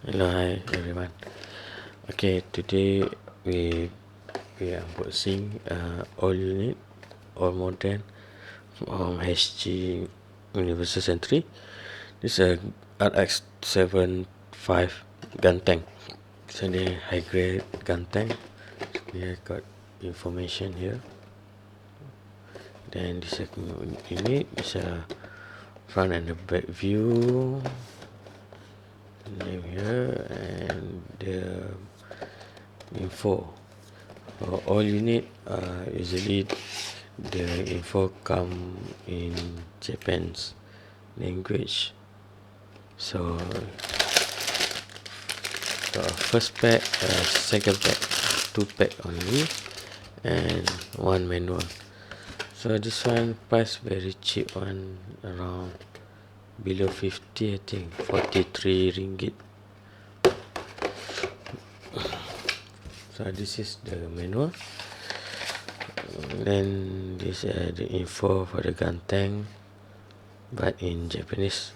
Hello, hi everyone. Okay, today we are unboxing all unit, all model from HG Universal Century. This is a RX-75 Guntank. So the high grade Guntank. We have got information here. Then this is a unit. This is a front and the back view. Name here and the info for all unit. Usually the info come in Japan's language. So first pack, second pack, 2 pack only, and 1 manual. So this one price very cheap one, around below 50, I think 43 ringgit. So this is the manual. Then this the info for the Guntank, but in Japanese.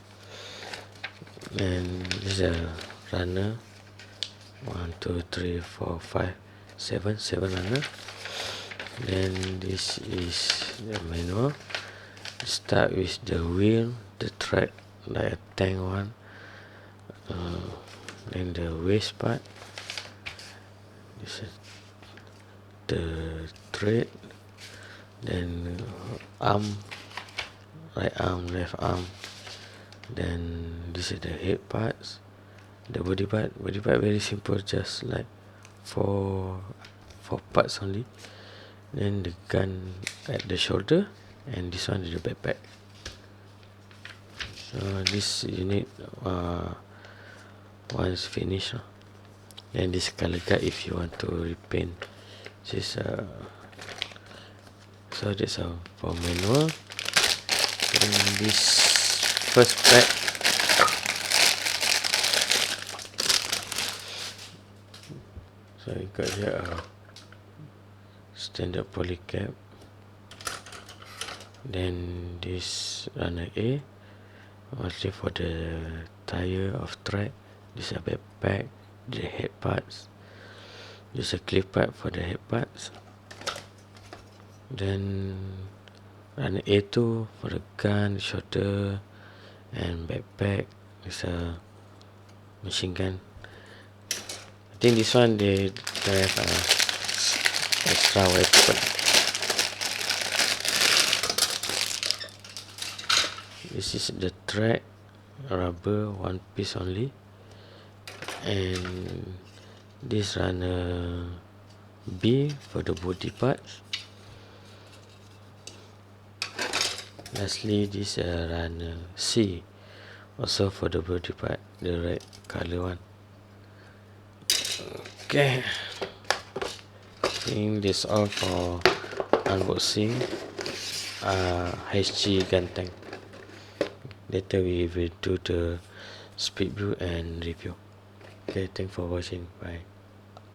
And this is a runner. 1, 2, 3, 4, 5, 7 runner. Then this is the manual. Start with the wheel, the track, like a tank one. Then the waist part. This is the thread. Then arm, right arm, left arm. Then this is the head parts. The body part very simple, just like four parts only. Then the gun at the shoulder, and this one is the backpack. So this unit once finished, then this color guide if you want to repaint. This so that's for manual. Then this first pack, so you got here a standard polycap. Then this runner A, mostly for the tire of track. This is a backpack, the head parts. This is a clip part for the head parts. Then runner A2 for the gun, shoulder, and backpack. It's a machine gun. I think this one they have extra weapon. This is the track, rubber, one piece only. And this runner B for the body parts. Lastly, this runner C, also for the body part, the red color one. Okay, I think that's all for unboxing HG Guntank. Later we will do the speed build and review. Okay, thanks for watching. Bye.